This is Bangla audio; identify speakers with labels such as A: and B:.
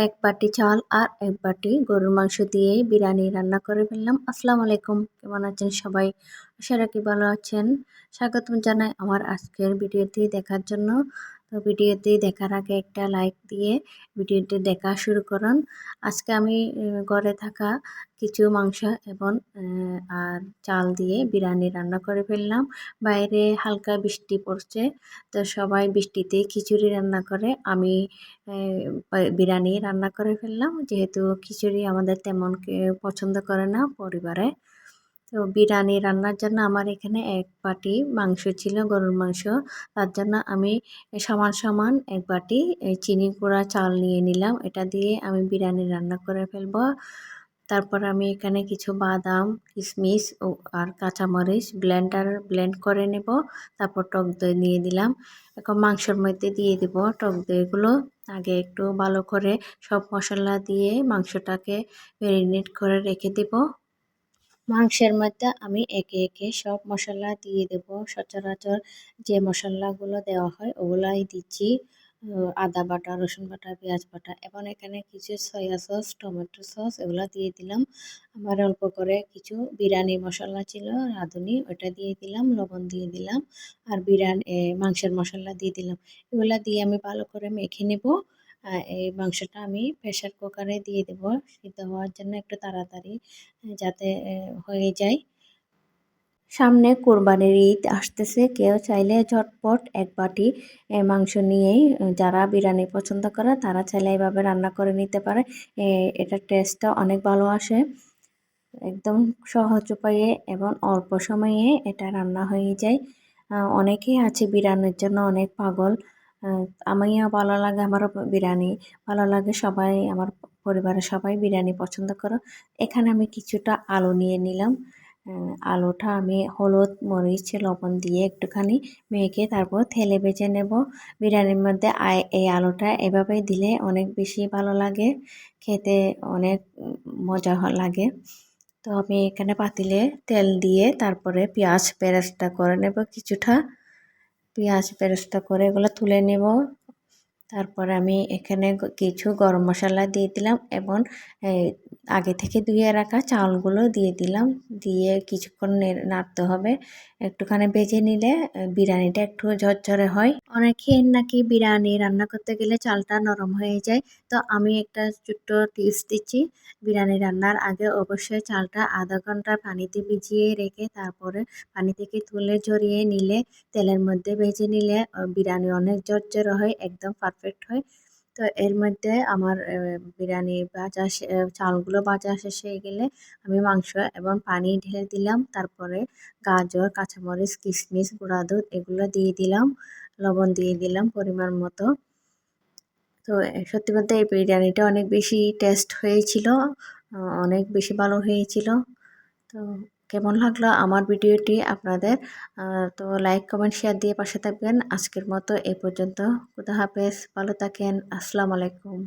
A: এক বাটি চাল আর এক বাটি গরুর মাংস দিয়ে বিরিয়ানি রান্না করে ফেললাম। আসসালামু আলাইকুম, কেমন আছেন সবাই? আশা রাখি ভালো আছেন। স্বাগতম জানাই আমার আজকের ভিডিওটি দেখার জন্য। তো ভিডিওটি দেখার আগে একটা লাইক দিয়ে ভিডিওটি দেখা শুরু করুন। আজকে আমি ঘরে থাকা কিছু মাংস এবং আর চাল দিয়ে বিরিয়ানি রান্না করে ফেললাম। বাইরে হালকা বৃষ্টি পড়ছে, তো সবাই বৃষ্টিতে খিচুড়ি রান্না করে, আমি বিরিয়ানি রান্না করে ফেললাম, যেহেতু খিচুড়ি আমাদের তেমন কেউ পছন্দ করে না পরিবারে। তো বিরিয়ানি রান্নার জন্য আমার এখানে এক বাটি মাংস ছিল, গরুর মাংস। তার জন্য আমি সমান সমান এক বাটি চিনি গুঁড়া চাল নিয়ে নিলাম। এটা দিয়ে আমি বিরিয়ানি রান্না করে ফেলবো। তারপর আমি এখানে কিছু বাদাম, কিশমিশ আর কাঁচামরিচ ব্লেন্ড করে নেব। তারপর টক দই নিয়ে দিলাম। এখন মাংসের মধ্যে দিয়ে দিব টক দইগুলো। আগে একটু ভালো করে সব মশলা দিয়ে মাংসটাকে ম্যারিনেট করে রেখে দিব। মাংসের মধ্যে আমি একে একে সব মশলা দিয়ে দেব। সচরাচর যে মশলাগুলো দেওয়া হয় ওগুলাই দিচ্ছি। আদা বাটা, রসুন বাটা, পেঁয়াজ বাটা, এবং এখানে কিছু সয়া সস, টমেটো সস এগুলো দিয়ে দিলাম। আমার অল্প করে কিছু বিরিয়ানি মশলা ছিল রাঁধুনি, ওটা দিয়ে দিলাম, লবণ দিয়ে দিলাম, আর মাংসের মশলা দিয়ে দিলাম। এগুলা দিয়ে আমি ভালো করে মেখে নেব। এই মাংসটা আমি প্রেসার কুকারে দিয়ে দেব সিদ্ধ হওয়ার জন্য, একটু তাড়াতাড়ি যাতে হয়ে যায়। সামনে কোরবানির ঈদ আসতেছে, কেউ চাইলে ঝটপট এক বাটি মাংস নিয়েই যারা বিরিয়ানি পছন্দ করে তারা চাইলে এইভাবে রান্না করে নিতে পারে। এটার টেস্টটা অনেক ভালো আসে। একদম সহজ উপায়ে এবং অল্প সময়ে এটা রান্না হয়ে যায়। অনেকেই আছে বিরিয়ানির জন্য অনেক পাগল। আমিও ভালো লাগে, আমারও বিরিয়ানি ভালো লাগে, সবাই আমার পরিবারের সবাই বিরিয়ানি পছন্দ করে। এখানে আমি কিছুটা আলু নিয়ে নিলাম। আলুটা আমি হলুদ, মরিচ, লবণ দিয়ে একটুখানি মেখে তারপর তেলে ভেজে নেব। বিরিয়ানির মধ্যে এই আলুটা এভাবে দিলে অনেক বেশি ভালো লাগে, খেতে অনেক মজা লাগে। তো আমি এখানে পাতিলে তেল দিয়ে তারপরে পেঁয়াজ বেরেস্তা করে নেব। কিছুটা পেঁয়াজ বেরেস্তা করে এগুলো তুলে নেব। তারপরে আমি এখানে কিছু গরম মশলা দিয়ে দিলাম এবং আগে থেকে ধুয়ে রাখা চালগুলো দিয়ে দিলাম। দিয়ে কিছুক্ষণ নাড়তে হবে। একটুখানি ভেজে নিলে বিরিয়ানিটা একটু ঝরঝরে হয়। অনেকেই নাকি বিরিয়ানি রান্না করতে গেলে চালটা নরম হয়ে যায়। তো আমি একটা ছোট্ট টিপস দিচ্ছি, বিরিয়ানি রান্নার আগে অবশ্যই চালটা আধা ঘন্টা পানিতে ভিজিয়ে রেখে তারপরে পানি থেকে তুলে ঝরিয়ে নিলে, তেলের মধ্যে ভেজে নিলে বিরিয়ানি অনেক ঝরঝরে হয়, একদম পারফেক্ট হয়। তো এর মধ্যে আমার বিরিয়ানি চালগুলো ভাজা শেষ হয়ে গেলে আমি মাংস এবং পানি ঢেলে দিলাম। তারপরে গাজর, কাঁচামরিচ, কিশমিশ, গুঁড়া দুধ এগুলো দিয়ে দিলাম, লবণ দিয়ে দিলাম পরিমাণ মতো। তো সত্যি বলতে এই বিরিয়ানিটা অনেক বেশি টেস্ট হয়েছিল, অনেক বেশি ভালো হয়েছিল। তো কেমন লাগলো আমার ভিডিওটি আপনাদের? তো লাইক, কমেন্ট, শেয়ার দিয়ে পাশে থাকবেন। আজকের মতো এই পর্যন্ত। খুদা হাফেজ, ভালো থাকেন। আসসালামু আলাইকুম।